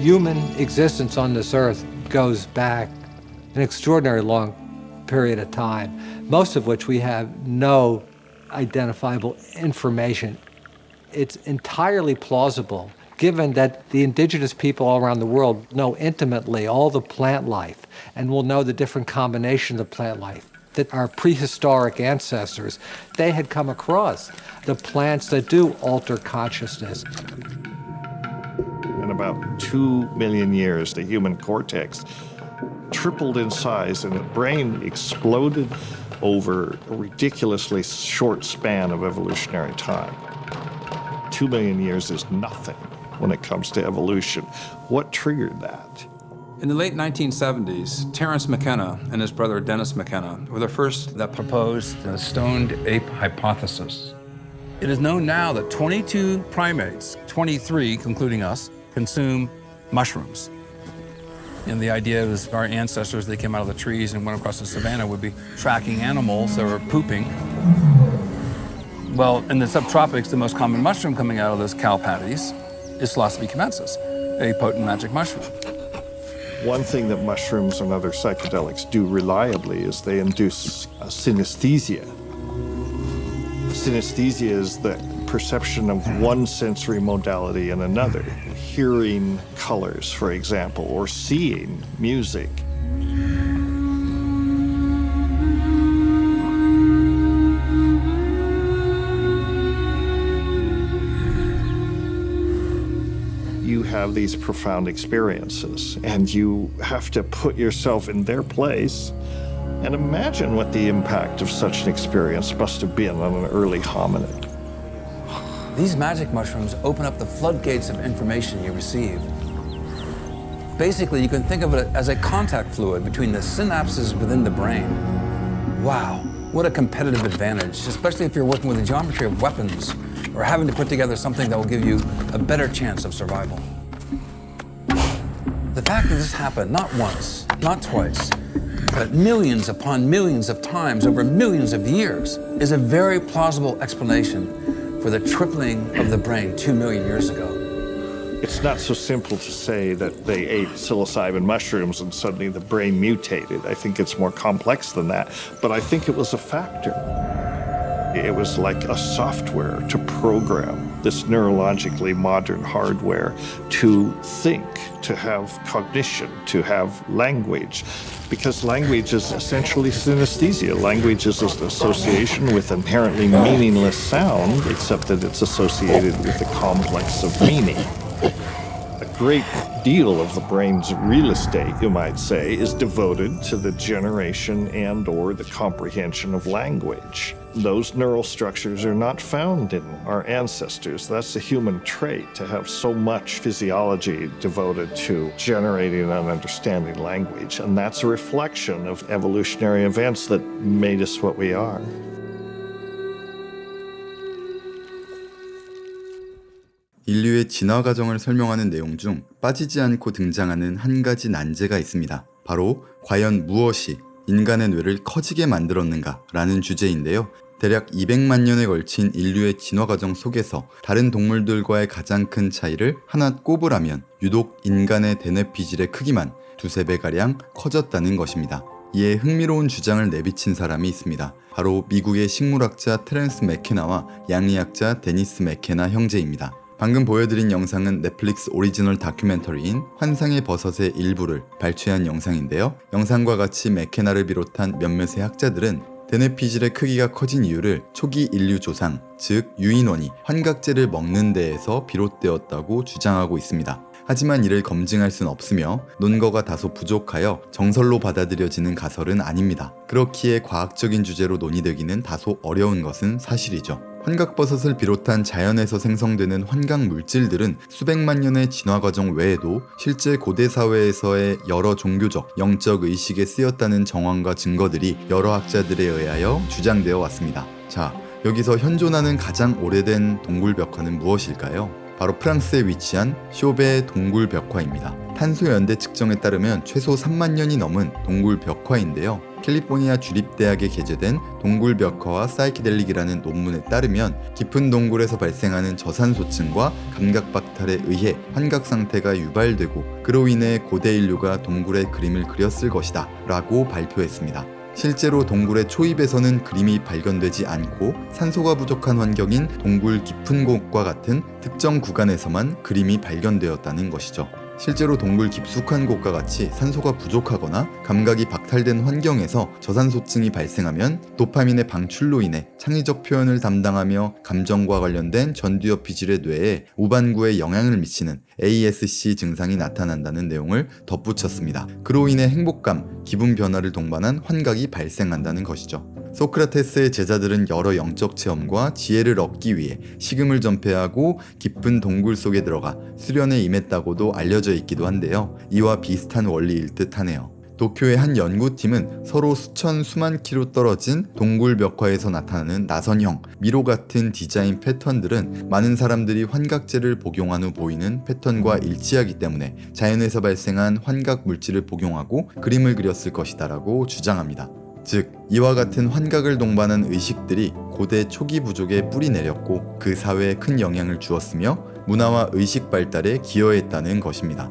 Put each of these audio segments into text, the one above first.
human existence on this earth goes back an extraordinary long period of time, most of which we have no identifiable information. It's entirely plausible, given that the indigenous people all around the world know intimately all the plant life and will know the different combinations of plant life, that our prehistoric ancestors, they had come across the plants that do alter consciousness. In about 2 million years, the human cortex tripled in size and the brain exploded over a ridiculously short span of evolutionary time. 2 million years is nothing when it comes to evolution. What triggered that? In the late 1970s, Terence McKenna and his brother Dennis McKenna were the first that proposed the stoned ape hypothesis. It is known now that 22 primates, 23 including us, consume mushrooms. And the idea was our ancestors, they came out of the trees and went across the savannah, would be tracking animals that were pooping. Well, in the subtropics, the most common mushroom coming out of those cow patties is Psilocybe cubensis, a potent magic mushroom. One thing that mushrooms and other psychedelics do reliably is they induce synesthesia. Synesthesia is the perception of one sensory modality in another. Hearing colors, for example, or seeing music. You have these profound experiences, and you have to put yourself in their place and imagine what the impact of such an experience must have been on an early hominid. These magic mushrooms open up the floodgates of information you receive. Basically, you can think of it as a contact fluid between the synapses within the brain. Wow, what a competitive advantage, especially if you're working with the geometry of weapons or having to put together something that will give you a better chance of survival. The fact that this happened not once, not twice, but millions upon millions of times over millions of years is a very plausible explanation for the tripling of the brain 2 million years ago. It's not so simple to say that they ate psilocybin mushrooms and suddenly the brain mutated. I think it's more complex than that, but I think it was a factor. It was like a software to program this neurologically modern hardware to think, to have cognition, to have language. Because language is essentially synesthesia. Language is an association with inherently meaningless sound, except that it's associated with a complex of meaning. A great deal of the brain's real estate, you might say, is devoted to the generation and/or the comprehension of language. Those neural structures are not found in our ancestors. That's a human trait, to have so much physiology devoted to generating and understanding language. And that's a reflection of evolutionary events that made us what we are. 인류의 진화 과정을 설명하는 내용 중 빠지지 않고 등장하는 한 가지 난제가 있습니다. 바로 과연 무엇이 인간의 뇌를 커지게 만들었는가 라는 주제인데요. 대략 200만 년에 걸친 인류의 진화 과정 속에서 다른 동물들과의 가장 큰 차이를 하나 꼽으라면 유독 인간의 대뇌 피질의 크기만 2~3배가량 커졌다는 것입니다. 이에 흥미로운 주장을 내비친 사람이 있습니다. 바로 미국의 식물학자 테렌스 맥케나와 양리학자 데니스 맥케나 형제입니다. 방금 보여드린 영상은 넷플릭스 오리지널 다큐멘터리인 환상의 버섯의 일부를 발췌한 영상인데요. 영상과 같이 맥케나를 비롯한 몇몇의 학자들은 대뇌 피질의 크기가 커진 이유를 초기 인류 조상, 즉 유인원이 환각제를 먹는 데에서 비롯되었다고 주장하고 있습니다. 하지만 이를 검증할 순 없으며 논거가 다소 부족하여 정설로 받아들여지는 가설은 아닙니다. 그렇기에 과학적인 주제로 논의되기는 다소 어려운 것은 사실이죠. 환각버섯을 비롯한 자연에서 생성되는 환각 물질들은 수백만 년의 진화 과정 외에도 실제 고대 사회에서의 여러 종교적, 영적 의식에 쓰였다는 정황과 증거들이 여러 학자들에 의하여 주장되어 왔습니다. 자, 여기서 현존하는 가장 오래된 동굴 벽화는 무엇일까요? 바로 프랑스에 위치한 쇼베 동굴 벽화입니다. 탄소 연대 측정에 따르면 최소 3만 년이 넘은 동굴 벽화인데요. 캘리포니아 주립대학에 게재된 동굴 벽화와 사이키델릭이라는 논문에 따르면 깊은 동굴에서 발생하는 저산소층과 감각 박탈에 의해 환각 상태가 유발되고 그로 인해 고대 인류가 동굴의 그림을 그렸을 것이다 라고 발표했습니다. 실제로 동굴의 초입에서는 그림이 발견되지 않고 산소가 부족한 환경인 동굴 깊은 곳과 같은 특정 구간에서만 그림이 발견되었다는 것이죠. 실제로 동굴 깊숙한 곳과 같이 산소가 부족하거나 감각이 박탈된 환경에서 저산소증이 발생하면 도파민의 방출로 인해 창의적 표현을 담당하며 감정과 관련된 전두엽 피질의 뇌에 우반구에 영향을 미치는 ASC 증상이 나타난다는 내용을 덧붙였습니다. 그로 인해 행복감, 기분 변화를 동반한 환각이 발생한다는 것이죠. 소크라테스의 제자들은 여러 영적 체험과 지혜를 얻기 위해 식음을 전폐하고 깊은 동굴 속에 들어가 수련에 임했다고도 알려져 있기도 한데요. 이와 비슷한 원리일 듯하네요. 도쿄의 한 연구팀은 서로 수만 킬로 떨어진 동굴 벽화에서 나타나는 나선형, 미로 같은 디자인 패턴들은 많은 사람들이 환각제를 복용한 후 보이는 패턴과 일치하기 때문에 자연에서 발생한 환각 물질을 복용하고 그림을 그렸을 것이다라고 주장합니다. 즉, 이와 같은 환각을 동반한 의식들이 고대 초기 부족에 뿌리 내렸고 그 사회에 큰 영향을 주었으며 문화와 의식 발달에 기여했다는 것입니다.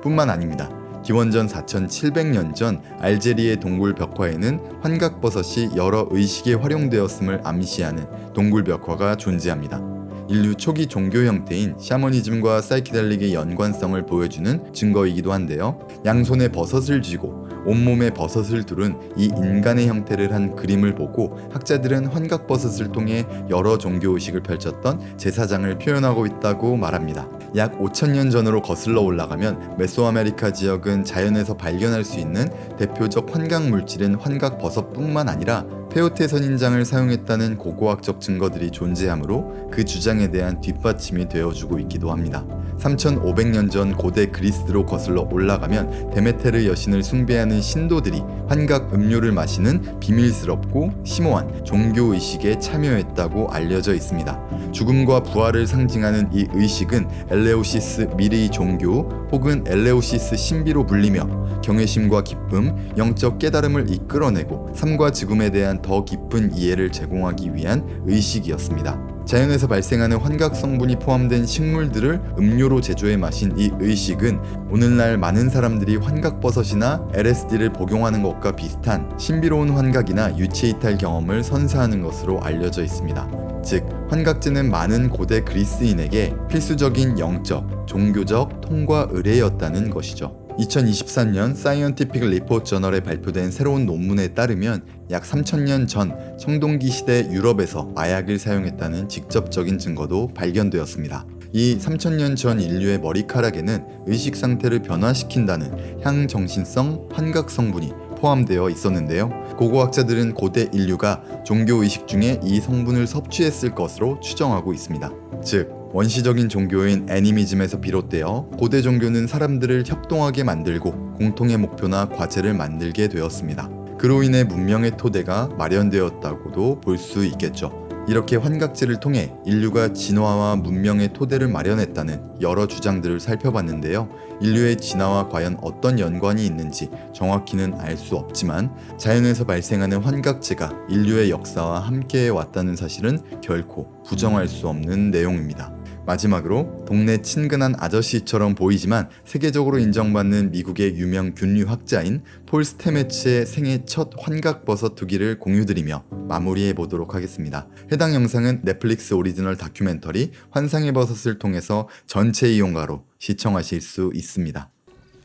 뿐만 아닙니다. 기원전 4700년 전 알제리의 동굴 벽화에는 환각버섯이 여러 의식에 활용되었음을 암시하는 동굴 벽화가 존재합니다. 인류 초기 종교 형태인 샤머니즘과 사이키델릭의 연관성을 보여주는 증거이기도 한데요. 양손에 버섯을 쥐고 온몸에 버섯을 두른 이 인간의 형태를 한 그림을 보고 학자들은 환각버섯을 통해 여러 종교의식을 펼쳤던 제사장을 표현하고 있다고 말합니다. 약 5000년 전으로 거슬러 올라가면 메소아메리카 지역은 자연에서 발견할 수 있는 대표적 환각 물질인 환각버섯뿐만 아니라 페오테 선인장을 사용했다는 고고학적 증거들이 존재하므로 그 주장에 대한 뒷받침이 되어주고 있기도 합니다. 3500년 전 고대 그리스로 거슬러 올라가면 데메테르 여신을 숭배하는 신도들이 환각 음료를 마시는 비밀스럽고 심오한 종교의식에 참여했다고 알려져 있습니다. 죽음과 부활을 상징하는 이 의식은 엘레오시스 미리 종교 혹은 엘레오시스 신비로 불리며 경외심과 기쁨, 영적 깨달음을 이끌어내고 삶과 죽음에 대한 더 깊은 이해를 제공하기 위한 의식이었습니다. 자연에서 발생하는 환각 성분이 포함된 식물들을 음료로 제조해 마신 이 의식은 오늘날 많은 사람들이 환각버섯이나 LSD를 복용하는 것과 비슷한 신비로운 환각이나 유체이탈 경험을 선사하는 것으로 알려져 있습니다. 즉, 환각제는 많은 고대 그리스인에게 필수적인 영적, 종교적 통과 의례였다는 것이죠. 2023년 사이언티픽 리포트 저널에 발표된 새로운 논문에 따르면 약 3000년 전 청동기 시대 유럽에서 마약을 사용했다는 직접적인 증거도 발견되었습니다. 이 3000년 전 인류의 머리카락에는 의식 상태를 변화시킨다는 향정신성 환각 성분이 포함되어 있었는데요. 고고학자들은 고대 인류가 종교의식 중에 이 성분을 섭취했을 것으로 추정하고 있습니다. 즉, 원시적인 종교인 애니미즘에서 비롯되어 고대 종교는 사람들을 협동하게 만들고 공통의 목표나 과제를 만들게 되었습니다. 그로 인해 문명의 토대가 마련되었다고도 볼 수 있겠죠. 이렇게 환각제를 통해 인류가 진화와 문명의 토대를 마련했다는 여러 주장들을 살펴봤는데요. 인류의 진화와 과연 어떤 연관이 있는지 정확히는 알 수 없지만 자연에서 발생하는 환각제가 인류의 역사와 함께해 왔다는 사실은 결코 부정할 수 없는 내용입니다. 마지막으로 동네 친근한 아저씨처럼 보이지만 세계적으로 인정받는 미국의 유명 균류학자인 폴 스테메츠의 생애 첫 환각버섯 투기를 공유드리며 마무리해 보도록 하겠습니다. 해당 영상은 넷플릭스 오리지널 다큐멘터리 환상의 버섯을 통해서 전체 이용가로 시청하실 수 있습니다.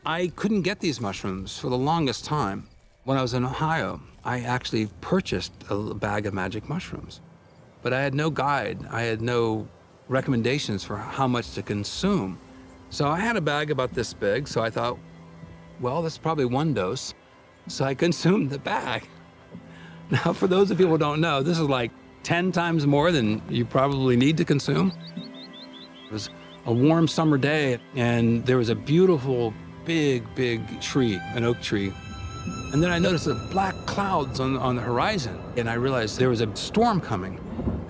I couldn't get these mushrooms for the longest time. When I was in Ohio, I actually purchased a bag of magic mushrooms. But I had no guide. I had no recommendations for how much to consume. So I had a bag about this big, so I thought, well, that's probably one dose. So I consumed the bag. Now, for those of you who don't know, this is like 10 times more than you probably need to consume. It was a warm summer day, and there was a beautiful, big tree, an oak tree. And then I noticed the black clouds on the horizon, and I realized there was a storm coming.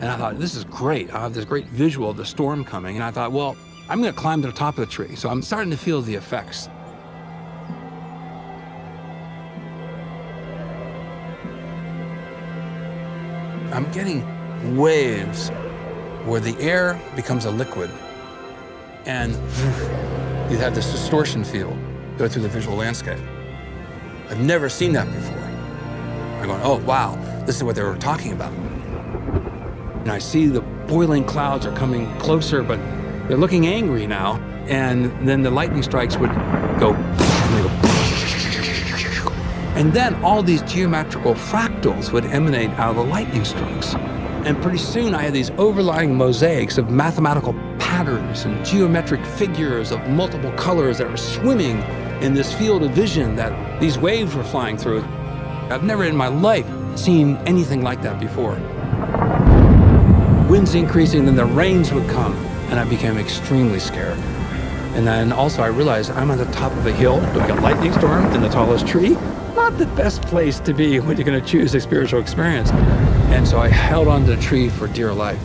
And I thought, this is great. I have this great visual of the storm coming. And I thought, well, I'm going to climb to the top of the tree. So I'm starting to feel the effects. I'm getting waves where the air becomes a liquid and you have this distortion field go through the visual landscape. I've never seen that before. I'm going, oh, wow, this is what they were talking about. And I see the boiling clouds are coming closer, but they're looking angry now. And then the lightning strikes would go, and they go, and then all these geometrical fractals would emanate out of the lightning strikes. And pretty soon I had these overlying mosaics of mathematical patterns and geometric figures of multiple colors that were swimming in this field of vision that these waves were flying through. I've never in my life seen anything like that before. Winds increasing, then the rains would come, and I became extremely scared. And then also I realized I'm on the top of a hill doing a lightning storm in the tallest tree. Not the best place to be when you're going to choose a spiritual experience. And so I held onto the tree for dear life.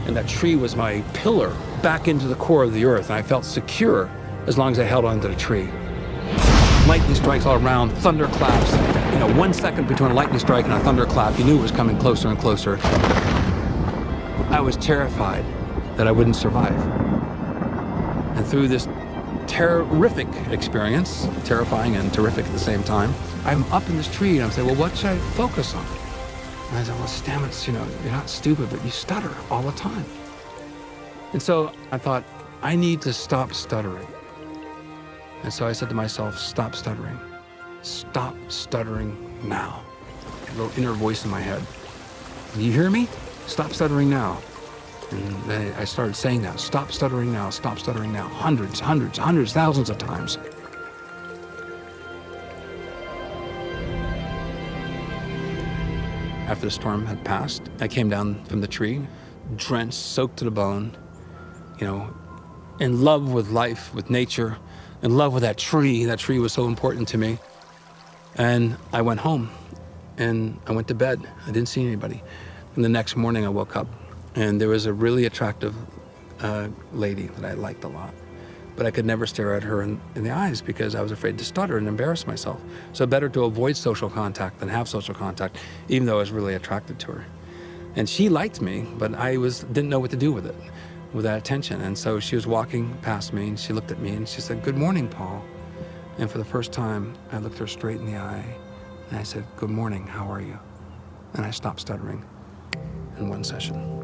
And that tree was my pillar back into the core of the earth. And I felt secure as long as I held onto the tree. Lightning strikes all around, thunderclaps. 1 second between a lightning strike and a thunderclap, you knew it was coming closer and closer. I was terrified that I wouldn't survive. And through this terrific experience, terrifying and terrific at the same time, I'm up in this tree and I'm saying, well, what should I focus on? And I said, well, Stamets, you're not stupid, but you stutter all the time. And so I thought, I need to stop stuttering. And so I said to myself, stop stuttering. Stop stuttering now. A little inner voice in my head. You hear me? Stop stuttering now. And then I started saying that, stop stuttering now, stop stuttering now, hundreds, thousands of times. After the storm had passed, I came down from the tree, drenched, soaked to the bone, in love with life, with nature, in love with that tree. That tree was so important to me. And I went home and I went to bed. I didn't see anybody. And the next morning I woke up and there was a really attractive lady that I liked a lot. But I could never stare at her in the eyes because I was afraid to stutter and embarrass myself. So better to avoid social contact than have social contact, even though I was really attracted to her. And she liked me, but I didn't know what to do with it, with that attention. And so she was walking past me and she looked at me and she said, "Good morning, Paul." And for the first time, I looked her straight in the eye and I said, "Good morning, how are you?" And I stopped stuttering in one session.